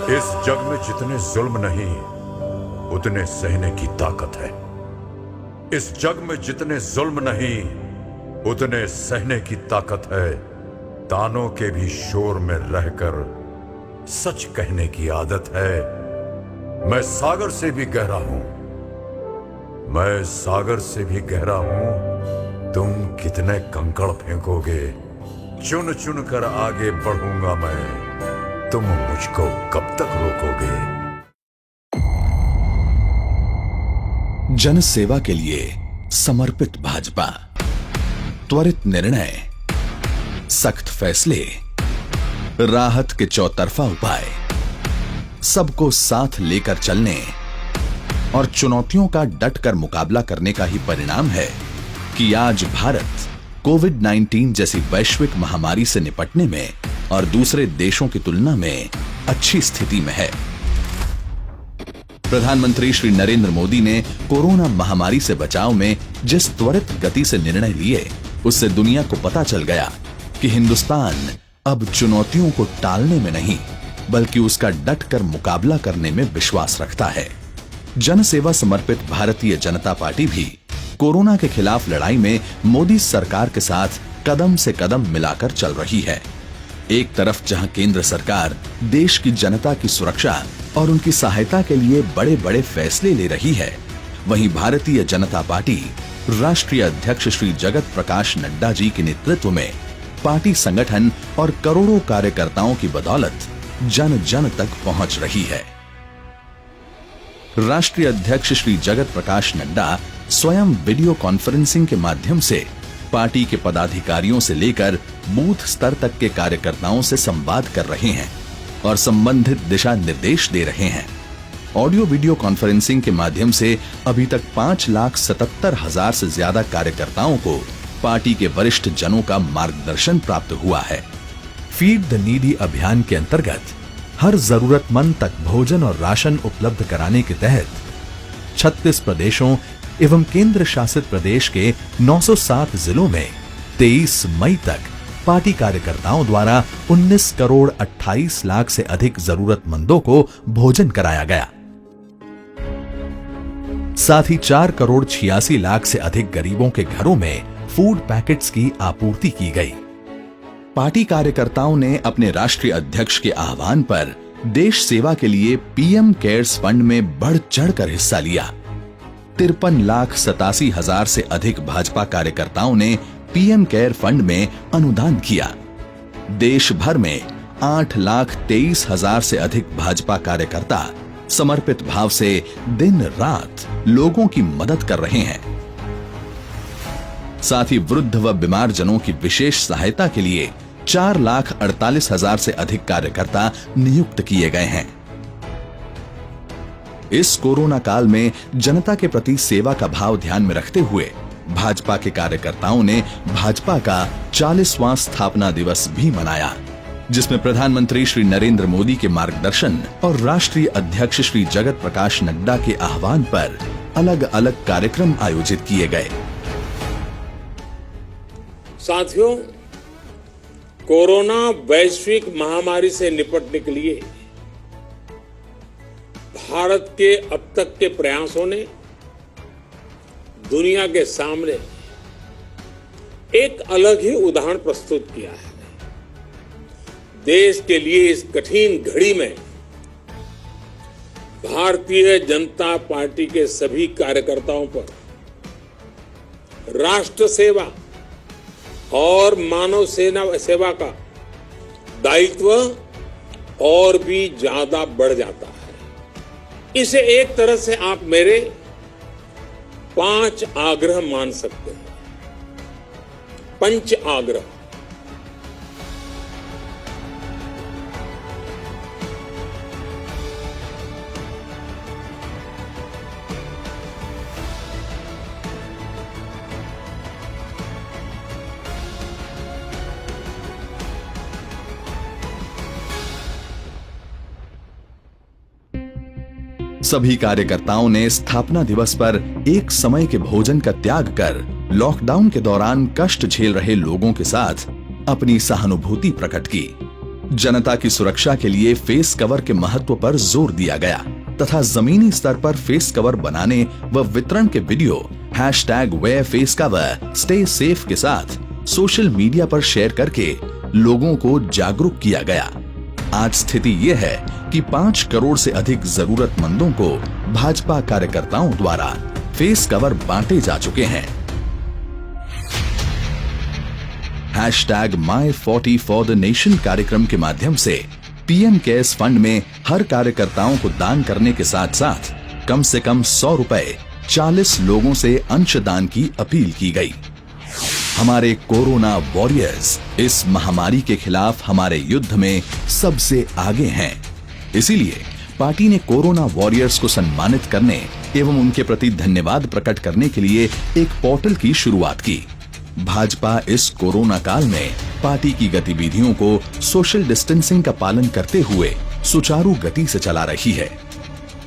इस जग में जितने जुल्म नहीं उतने सहने की ताकत है। इस जग में जितने जुल्म नहीं उतने सहने की ताकत है। तानों के भी शोर में रहकर सच कहने की आदत है। मैं सागर से भी गहरा हूं, मैं सागर से भी गहरा हूं। तुम कितने कंकड़ फेंकोगे, चुन चुन कर आगे बढ़ूंगा मैं। तुम मुझको कब तक रोकोगे। जन सेवा के लिए समर्पित भाजपा, त्वरित निर्णय, सख्त फैसले, राहत के चौतरफा उपाय, सबको साथ लेकर चलने और चुनौतियों का डटकर मुकाबला करने का ही परिणाम है कि आज भारत कोविड-19 जैसी वैश्विक महामारी से निपटने में और दूसरे देशों की तुलना में अच्छी स्थिति में है। प्रधानमंत्री श्री नरेंद्र मोदी ने कोरोना महामारी से बचाव में जिस त्वरित गति से निर्णय लिए, उससे दुनिया को पता चल गया कि हिंदुस्तान अब चुनौतियों को टालने में नहीं बल्कि उसका डटकर मुकाबला करने में विश्वास रखता है। जन सेवा समर्पित भारतीय जनता पार्टी भी कोरोना के खिलाफ लड़ाई में मोदी सरकार के साथ कदम से कदम मिलाकर चल रही है। एक तरफ जहां केंद्र सरकार देश की जनता की सुरक्षा और उनकी सहायता के लिए बड़े बड़े फैसले ले रही है, वहीं भारतीय जनता पार्टी राष्ट्रीय अध्यक्ष श्री जगत प्रकाश नड्डा जी के नेतृत्व में पार्टी संगठन और करोड़ों कार्यकर्ताओं की बदौलत जन जन तक पहुंच रही है। राष्ट्रीय अध्यक्ष श्री जगत प्रकाश नड्डा स्वयं वीडियो कॉन्फ्रेंसिंग के माध्यम से पार्टी के पदाधिकारियों से लेकर बूथ स्तर तक के कार्यकर्ताओं से संवाद कर रहे हैं और संबंधित दिशा निर्देश दे रहे हैं। ऑडियो वीडियो कॉन्फ्रेंसिंग के माध्यम से अभी तक 5,77,000 से ज्यादा कार्यकर्ताओं को पार्टी के वरिष्ठ जनों का मार्गदर्शन प्राप्त हुआ है। फीड द नीडी अभियान के अंतर्गत हर जरूरतमंद तक भोजन और राशन उपलब्ध कराने के तहत 36 प्रदेशों एवं केंद्र शासित प्रदेश के 907 जिलों में 23 मई तक पार्टी कार्यकर्ताओं द्वारा 19 करोड़ 28 लाख से अधिक जरूरतमंदों को भोजन कराया गया। साथ ही 4 करोड़ 86 लाख से अधिक गरीबों के घरों में फूड पैकेट्स की आपूर्ति की गई। पार्टी कार्यकर्ताओं ने अपने राष्ट्रीय अध्यक्ष के आह्वान पर देश सेवा के लिए पीएम केयर्स फंड में बढ़ चढ़कर हिस्सा लिया। 53,87,000 से अधिक भाजपा कार्यकर्ताओं ने पीएम केयर फंड में अनुदान किया। देश भर में 8,23,000 से अधिक भाजपा कार्यकर्ता समर्पित भाव से दिन रात लोगों की मदद कर रहे हैं। साथ ही वृद्ध व बीमार जनों की विशेष सहायता के लिए 4,48,000 से अधिक कार्यकर्ता नियुक्त किए गए हैं। इस कोरोना काल में जनता के प्रति सेवा का भाव ध्यान में रखते हुए भाजपा के कार्यकर्ताओं ने भाजपा का 40वां स्थापना दिवस भी मनाया, जिसमें प्रधानमंत्री श्री नरेंद्र मोदी के मार्गदर्शन और राष्ट्रीय अध्यक्ष श्री जगत प्रकाश नड्डा के आह्वान पर अलग अलग कार्यक्रम आयोजित किए गए। साथियों, कोरोना वैश्विक महामारी से निपटने के लिए भारत के अब तक के प्रयासों ने दुनिया के सामने एक अलग ही उदाहरण प्रस्तुत किया है। देश के लिए इस कठिन घड़ी में भारतीय जनता पार्टी के सभी कार्यकर्ताओं पर राष्ट्र सेवा और मानव सेवा का दायित्व और भी ज्यादा बढ़ जाता है। इसे एक तरह से आप मेरे 5 आग्रह मान सकते हैं। पंच आग्रह। सभी कार्यकर्ताओं ने स्थापना दिवस पर एक समय के भोजन का त्याग कर लॉकडाउन के दौरान कष्ट झेल रहे लोगों के साथ अपनी सहानुभूति प्रकट की। जनता की सुरक्षा के लिए फेस कवर के महत्व पर जोर दिया गया तथा जमीनी स्तर पर फेस कवर बनाने व वितरण के वीडियो #wearfacecover स्टे सेफ के साथ सोशल मीडिया पर शेयर करके लोगों को जागरूक किया गया। आज स्थिति यह है कि 5 करोड़ से अधिक जरूरतमंदों को भाजपा कार्यकर्ताओं द्वारा फेस कवर बांटे जा चुके हैं। #My40for the Nation कार्यक्रम के माध्यम से पीएम केयर्स फंड में हर कार्यकर्ताओं को दान करने के साथ साथ कम से कम 100 रुपए 40 लोगों से अंशदान की अपील की गई। हमारे कोरोना वॉरियर्स इस महामारी के खिलाफ हमारे युद्ध में सबसे आगे हैं। इसीलिए पार्टी ने कोरोना वॉरियर्स को सम्मानित करने एवं उनके प्रति धन्यवाद प्रकट करने के लिए एक पोर्टल की शुरुआत की। भाजपा इस कोरोना काल में पार्टी की गतिविधियों को सोशल डिस्टेंसिंग का पालन करते हुए सुचारू गति से चला रही है।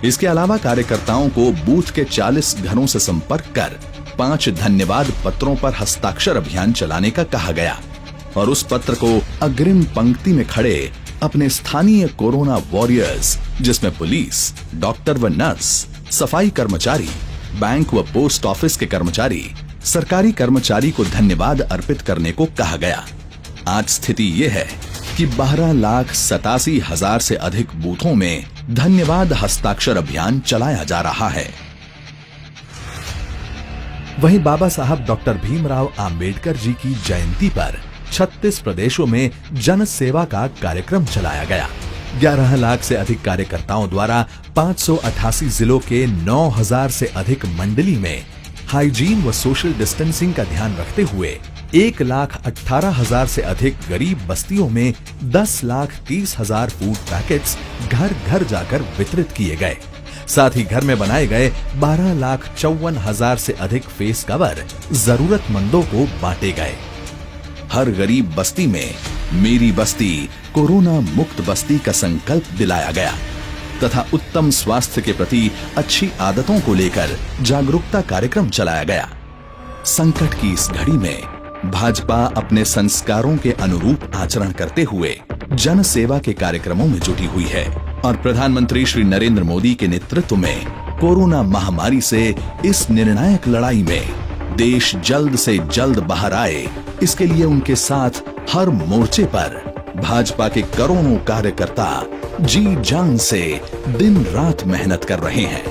इसके अलावा कार्यकर्ताओं को बूथ के 40 घरों से संपर्क कर 5 धन्यवाद पत्रों पर हस्ताक्षर अभियान चलाने का कहा गया और उस पत्र को अग्रिम पंक्ति में खड़े अपने स्थानीय कोरोना वॉरियर्स जिसमें पुलिस, डॉक्टर व नर्स, सफाई कर्मचारी, बैंक व पोस्ट ऑफिस के कर्मचारी, सरकारी कर्मचारी को धन्यवाद अर्पित करने को कहा गया। आज स्थिति यह है कि 12,87,000 से अधिक बूथों में धन्यवाद हस्ताक्षर अभियान चलाया जा रहा है। वहीं बाबा साहब डॉक्टर भीमराव अंबेडकर जी की जयंती पर 36 प्रदेशों में जन सेवा का कार्यक्रम चलाया गया। 11 लाख से अधिक कार्यकर्ताओं द्वारा 588 जिलों के 9,000 से अधिक मंडली में हाइजीन व सोशल डिस्टेंसिंग का ध्यान रखते हुए 1,18,000 से अधिक गरीब बस्तियों में 10,30,000 फूड पैकेट्स घर घर जाकर वितरित किए गए। साथ ही घर में बनाए गए 12,54,000 से अधिक फेस कवर जरूरतमंदों को बांटे गए। हर गरीब बस्ती में मेरी बस्ती कोरोना मुक्त बस्ती का संकल्प दिलाया गया तथा उत्तम स्वास्थ्य के प्रति अच्छी आदतों को लेकर जागरूकता कार्यक्रम चलाया गया। संकट की इस घड़ी में भाजपा अपने संस्कारों के अनुरूप आचरण करते हुए जन सेवा के कार्यक्रमों में जुटी हुई है और प्रधानमंत्री श्री नरेंद्र मोदी के नेतृत्व में कोरोना महामारी से इस निर्णायक लड़ाई में देश जल्द से जल्द बाहर आए, इसके लिए उनके साथ हर मोर्चे पर भाजपा के करोड़ों कार्यकर्ता जी जान से दिन रात मेहनत कर रहे हैं।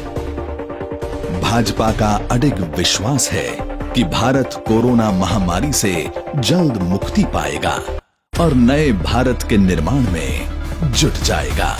भाजपा का अडिग विश्वास है कि भारत कोरोना महामारी से जल्द मुक्ति पाएगा और नए भारत के निर्माण में जुट जाएगा।